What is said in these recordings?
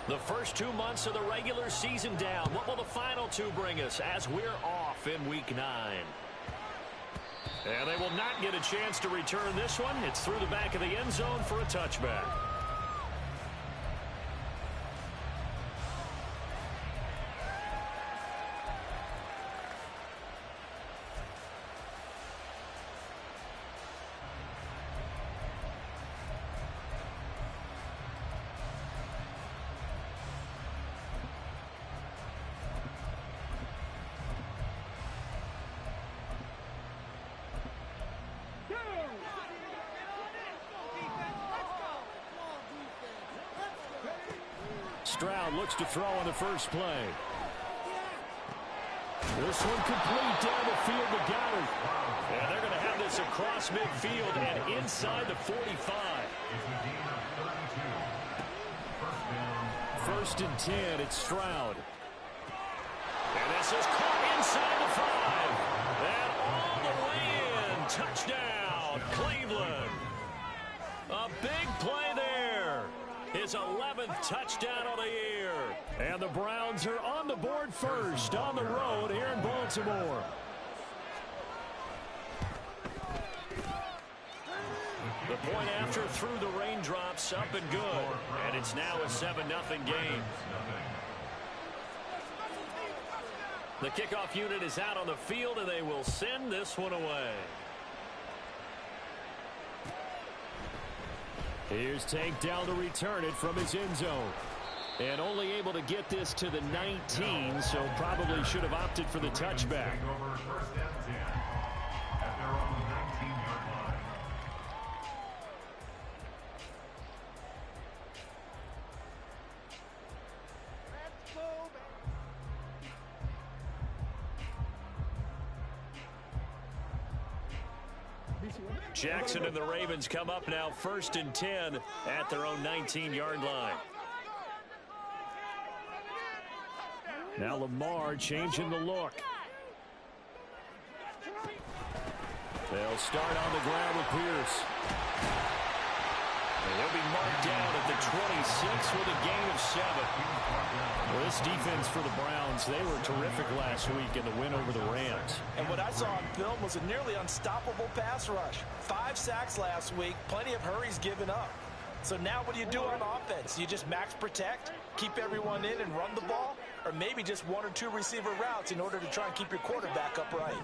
The first 2 months of the regular season down. What will the final 2 bring us as we're off in Week 9? And they will not get a chance to return this one. It's through the back of the end zone for a touchback. Stroud looks to throw on the first play. This one complete down the field to Goddard. And they're going to have this across midfield and inside the 45. First and 10, it's Stroud. And this is caught inside the 5. And all the way in. Touchdown, Cleveland. A big play there. His 11th touchdown of the year. And the Browns are on the board first on the road here in Baltimore. The point after through the raindrops, up and good. And it's now a 7-0 game. The kickoff unit is out on the field, and they will send this one away. Here's Tank down to return it from his end zone. And only able to get this to the 19, so probably should have opted for the touchback. Jackson and the Ravens come up now first and 10 at their own 19-yard line. Now Lamar changing the look. They'll start on the ground with Pierce. And he'll be marked down at the 26 with a gain of 7. Well, this defense for the Browns, they were terrific last week in the win over the Rams. And what I saw on film was a nearly unstoppable pass rush. 5 sacks last week, plenty of hurries given up. So now what do you do on offense? You just max protect, keep everyone in and run the ball, or maybe just 1 or 2 receiver routes in order to try and keep your quarterback upright.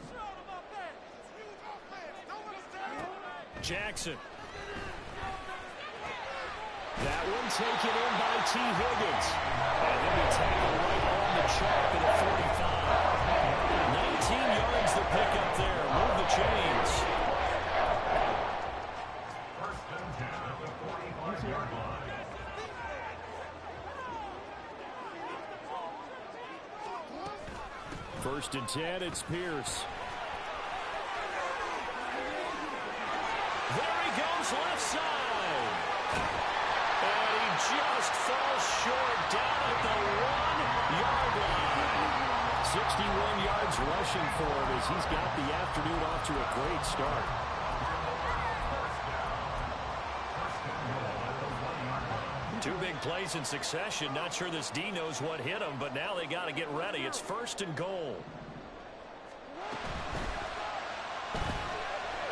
Jackson. That one taken in by T. Higgins. And then he tackled right on the chalk at the 45. 19 yards the pick up there. Move the chains. First and 10 at the 45-yard line. First and 10, it's Pierce. There he goes left side. And he just falls short down at the 1-yard line. 61 yards rushing for him as he's got the afternoon off to a great start. Two big plays in succession. Not sure this D knows what hit him, but now they got to get ready. It's first and goal.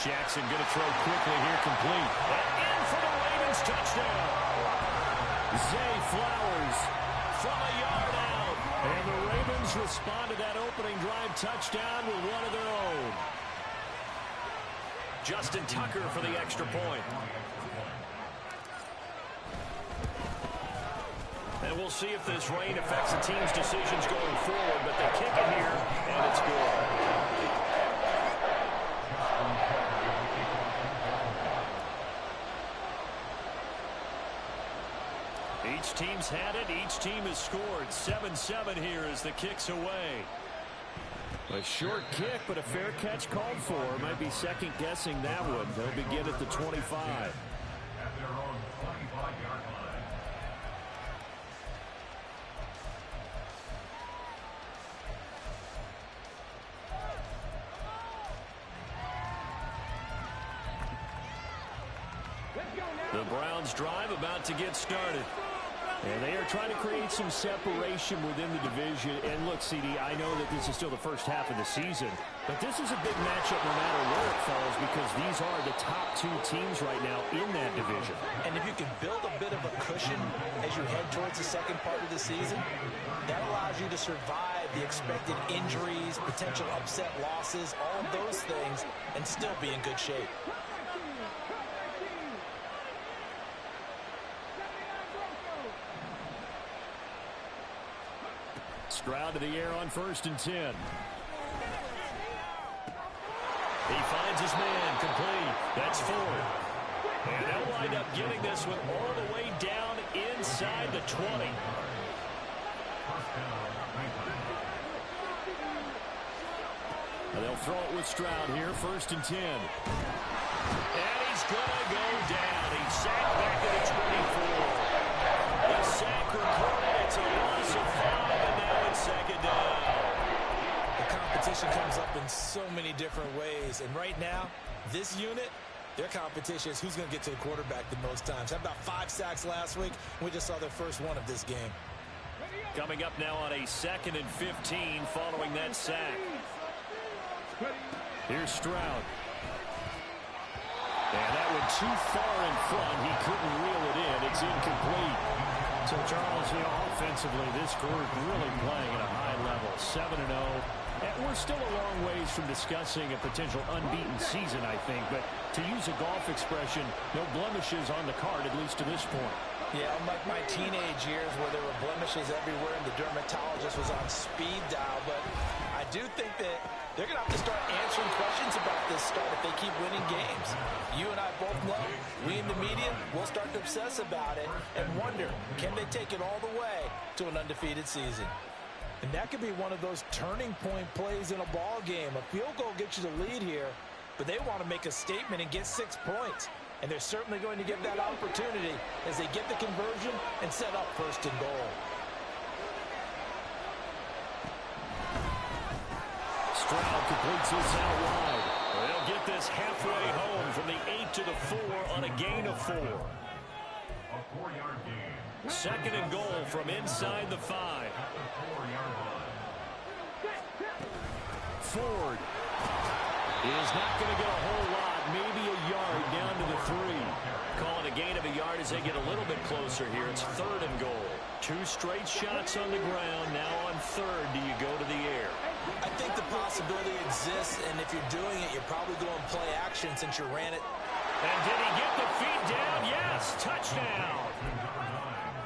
Jackson going to throw quickly here, complete. And in for the Ravens touchdown. Zay Flowers from a yard out. And the Ravens respond to that opening drive touchdown with one of their own. Justin Tucker for the extra point. And we'll see if this rain affects the team's decisions going forward, but they kick it here, and it's good. Each team's had it. Each team has scored. 7-7 here as the kick's away. A short kick, but a fair catch called for. Might be second-guessing that one. They'll begin at the 25. At their own 25-yard line. The Browns drive about to get started. And they are trying to create some separation within the division. And look, CD, I know that this is still the first half of the season, but this is a big matchup no matter where it falls because these are the top two teams right now in that division. And if you can build a bit of a cushion as you head towards the second part of the season, that allows you to survive the expected injuries, potential upset losses, all of those things, and still be in good shape. Stroud to the air on 1st and 10. He finds his man complete. That's Ford. And they'll wind up getting this one all the way down inside the 20. And they'll throw it with Stroud here, 1st and 10. And he's going to go down. He's sacked back to the 24. The sack recorded. It's a loss of 5, and now it's second down. The competition comes up in so many different ways. And right now, this unit, their competition is who's going to get to the quarterback the most times. Had about 5 sacks last week. We just saw their first one of this game. Coming up now on a 2nd and 15 following that sack. Here's Stroud. And that one too far in front. He couldn't reel it in. It's incomplete. So, Charles, offensively, this group really playing at a high level, 7-0. And we're still a long ways from discussing a potential unbeaten season, I think. But to use a golf expression, no blemishes on the card, at least to this point. Yeah, unlike my teenage years where there were blemishes everywhere and the dermatologist was on speed dial. But I do think that they're going to have to start answering questions about this start if they keep winning games. You and I both know, we in the media will start to obsess about it and wonder, can they take it all the way to an undefeated season? And that could be one of those turning point plays in a ball game. A field goal gets you the lead here, but they want to make a statement and get 6 points. And they're certainly going to get that opportunity as they get the conversion and set up 1st and goal. Stroud completes this out wide. They'll get this halfway home from the 8 to the 4 on a gain of 4. A 4-yard gain. 2nd and goal from inside the 5. At the 4-yard line. Ford is not going to get a whole lot, maybe a yard down to the 3. Calling a gain of a yard as they get a little bit closer here. It's 3rd and goal. 2 straight shots on the ground. Now on 3rd, do you go to the air? I think the possibility exists, and if you're doing it, you're probably going play action since you ran it. And did he get the feet down? Yes, touchdown.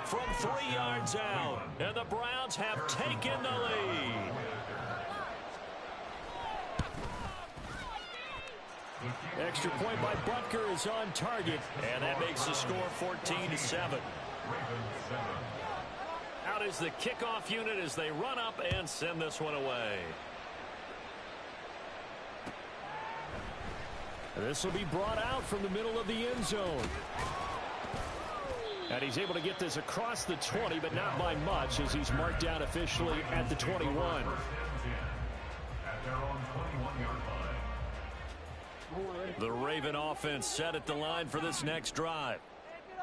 From 3 yards out, and the Browns have taken the lead. Extra point by Butker is on target, and that makes the score 14-7. Out is the kickoff unit as they run up and send this one away. This will be brought out from the middle of the end zone. And he's able to get this across the 20, but not by much as he's marked down officially at the 21. At their own 21-yard line. The Raven offense set at the line for this next drive.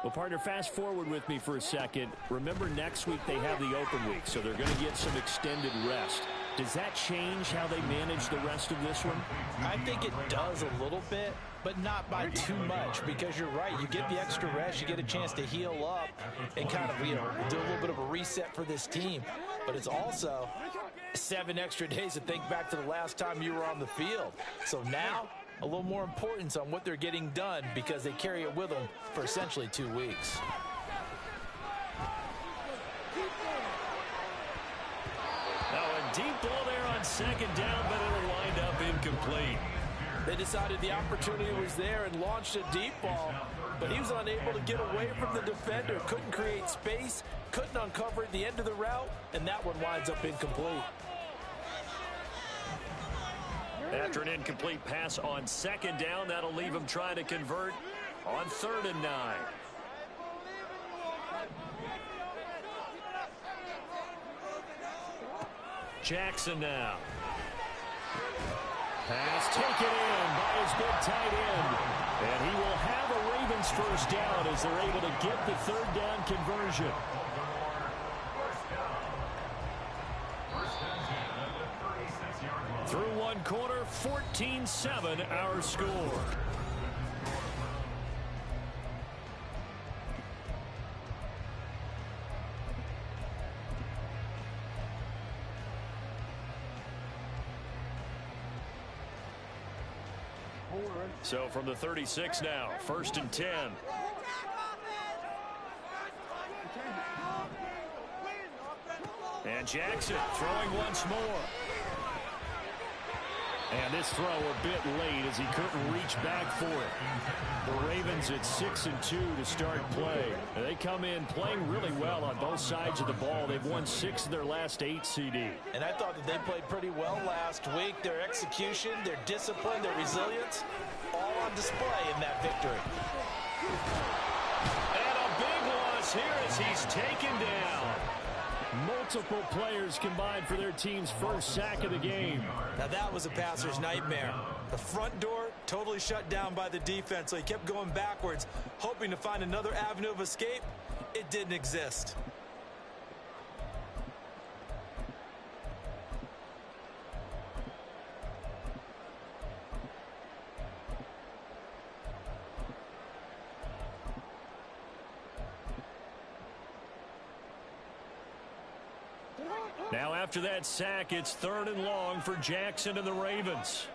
Well, partner, fast forward with me for a second. Remember, next week they have the open week, so they're going to get some extended rest. Does that change how they manage the rest of this one? I think it does a little bit, but not by too much, because you're right. You get the extra rest, you get a chance to heal up and kind of, do a little bit of a reset for this team. But it's also 7 extra days to think back to the last time you were on the field. So now, a little more importance on what they're getting done because they carry it with them for essentially 2 weeks. Now a deep ball there on 2nd down, but it'll wind up incomplete. They decided the opportunity was there and launched a deep ball, but he was unable to get away from the defender, couldn't create space, couldn't uncover at the end of the route, and that one winds up incomplete. After an incomplete pass on second down, that'll leave him trying to convert on 3rd and 9. Jackson now. Pass taken in by his big tight end. And he will have a Ravens first down as they're able to get the 3rd down conversion. Through one quarter, 14-7 our score. So from the 36 now, 1st and 10. And Jackson throwing once more. And this throw a bit late as he couldn't reach back for it. The Ravens at 6-2 to start play. They come in playing really well on both sides of the ball. They've won 6 of their last 8 CD. And I thought that they played pretty well last week. Their execution, their discipline, their resilience, all on display in that victory. And a big loss here as he's taken down. Multiple players combined for their team's first sack of the game. Now that was a passer's nightmare. The front door totally shut down by the defense, so he kept going backwards, hoping to find another avenue of escape. It didn't exist. Now after that sack, it's 3rd and long for Jackson and the Ravens.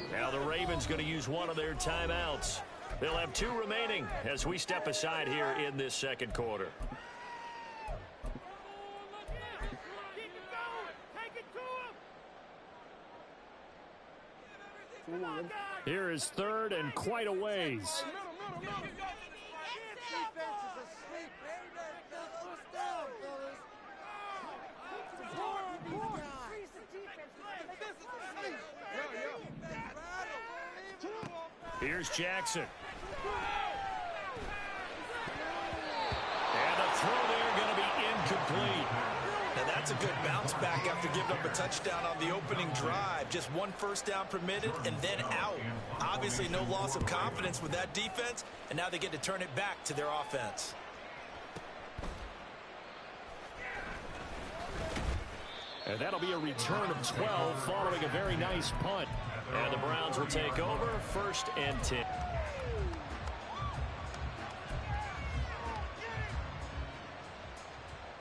Now the Ravens going to use one of their timeouts. They'll have 2 remaining as we step aside here in this 2nd quarter. Here is 3rd and quite a ways. Here's Jackson. And the throw there going to be incomplete. Now that's a good bounce back after giving up a touchdown on the opening drive. Just 1 first down permitted and then out. Obviously no loss of confidence with that defense, and now they get to turn it back to their offense. And that'll be a return of 12 following a very nice punt. And the Browns will take over 1st and 10.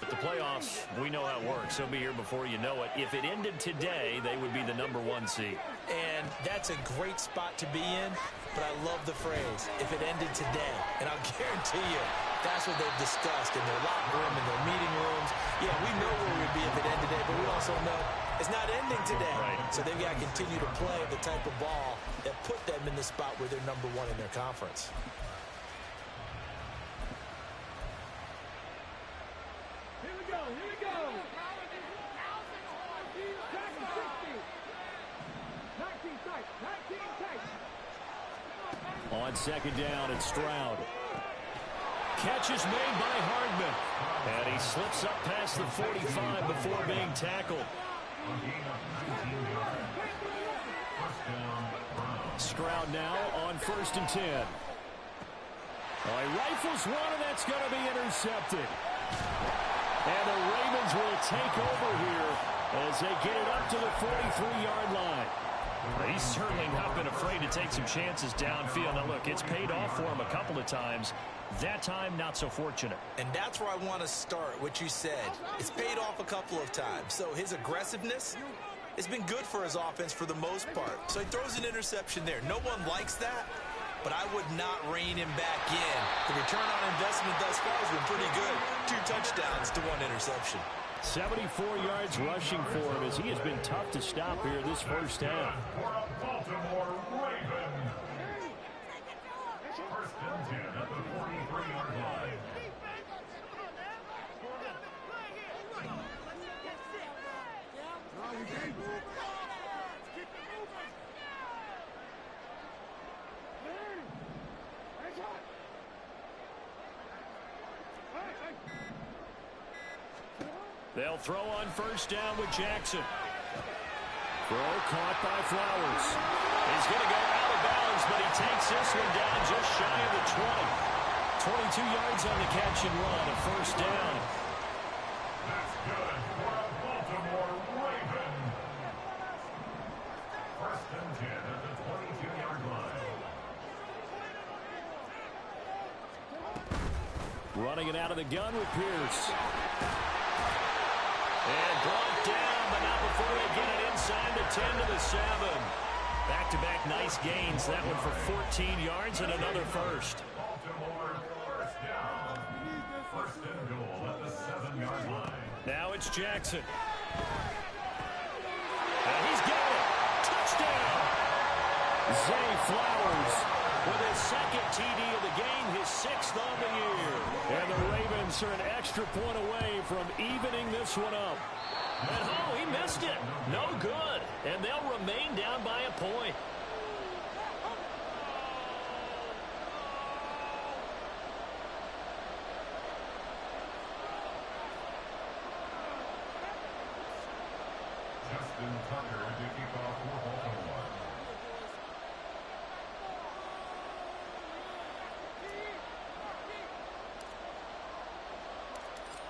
But the playoffs, we know how it works. They'll be here before you know it. If it ended today, they would be the #1 seed. And that's a great spot to be in, but I love the phrase, if it ended today. And I'll guarantee you, that's what they've discussed in their locker room, in their meeting rooms. Yeah, we know where we'd be if it ended today, but we also know it's not ending today. Right. So they've got to continue to play the type of ball that put them in the spot where they're #1 in their conference. Here we go, here we go. 19 tight, 19 tight. On 2nd down, it's Stroud. Catch is made by Hardman. And he slips up past the 45 before being tackled. Stroud now on 1st and 10. He rifles one, and that's going to be intercepted. And the Ravens will take over here as they get it up to the 43-yard line. He's certainly not been afraid to take some chances downfield. Now, look, it's paid off for him a couple of times. That time, not so fortunate. And that's where I want to start, what you said. It's paid off a couple of times. So his aggressiveness has been good for his offense for the most part. So he throws an interception there. No one likes that, but I would not rein him back in. The return on investment thus far has been pretty good. 2 touchdowns to 1 interception. 74 yards rushing for him as he has been tough to stop here this first half. Baltimore Ravens. 1st and 10 at the 43-yard line. They'll throw on first down with Jackson. Throw caught by Flowers. He's going to go out of bounds, but he takes this one down just shy of the 20. 22 yards on the catch and run, a first down. That's good for a Baltimore Raven. First and 10 at the 22-yard line. Running it out of the gun with Pierce. And brought down, but not before they get it inside the 10 to the 7. Back-to-back nice gains. That one for 14 yards and another first. Baltimore first down. First and goal at the 7-yard line. Now it's Jackson. And he's got it. Touchdown. Zay Flowers with his second TD of the game, his 6th on the year. And the Ravens are an extra point away from evening this one up. And oh, he missed it. No good. And they'll remain down by a point. Justin Tucker to kick off for Baltimore.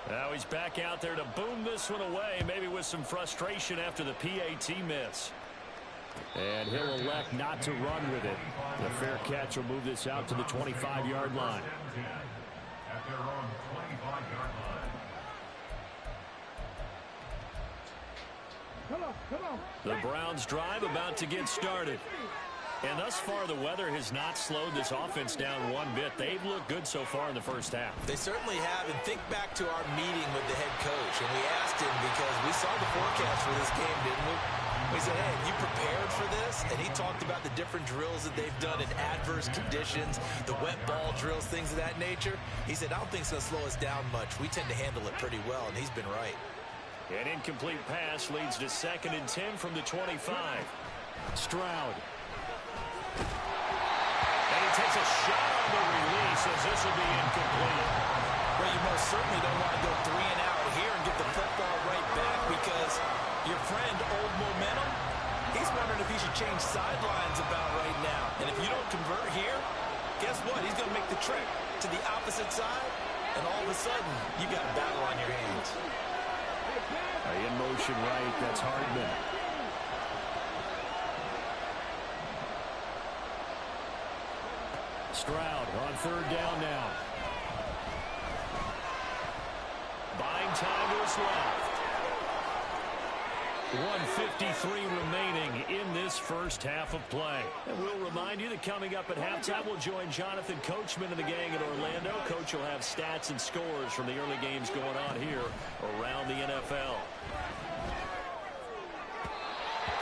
Now he's back out there to boom this one away, maybe with some frustration after the PAT miss. And he'll elect not to run with it. The fair catch will move this out to the 25-yard line. At their own 25-yard line. Come on. The Browns drive about to get started. And thus far, the weather has not slowed this offense down one bit. They've looked good so far in the first half. They certainly have, and think back to our meeting with the head coach, and we asked him because we saw the forecast for this game, didn't we? We said, hey, have you prepared for this? And he talked about the different drills that they've done in adverse conditions, the wet ball drills, things of that nature. He said, I don't think it's going to slow us down much. We tend to handle it pretty well, and he's been right. An incomplete pass leads to 2nd and 10 from the 25. Stroud. And he takes a shot on the release as this will be incomplete. Well, you most certainly don't want to go 3 and out here and get the football right back because your friend, Old Momentum, he's wondering if he should change sidelines about right now. And if you don't convert here, guess what? He's going to make the trek to the opposite side, and all of a sudden, you got a battle on your hands. In motion right, that's Hardman. Stroud on 3rd down now. Buying time to his left. 1:53 remaining in this first half of play. And we'll remind you that coming up at halftime, we'll join Jonathan Coachman and the gang in Orlando. Coach will have stats and scores from the early games going on here around the NFL.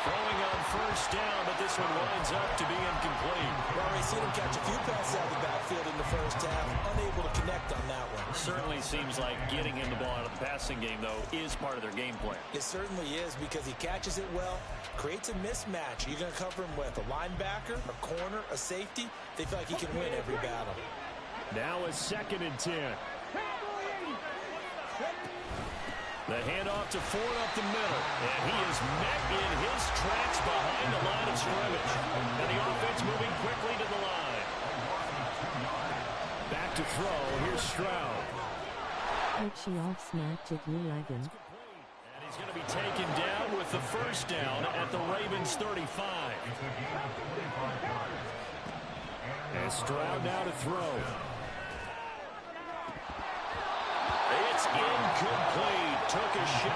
Throwing on first down, but this one winds up to be incomplete. Well, we've seen him catch a few passes out of the backfield in the first half, unable to connect on that one. Certainly seems like getting him the ball out of the passing game, though, is part of their game plan. It certainly is because he catches it well, creates a mismatch. You're going to cover him with a linebacker, a corner, a safety. They feel like he can win every battle. Now a 2nd and 10. The handoff to Ford up the middle, and he is met in his tracks behind the line of scrimmage. And the offense moving quickly to the line. Back to throw, here's Stroud. And he's going to be taken down with the first down at the Ravens 35. And Stroud now to throw. It's incomplete. Took a shot.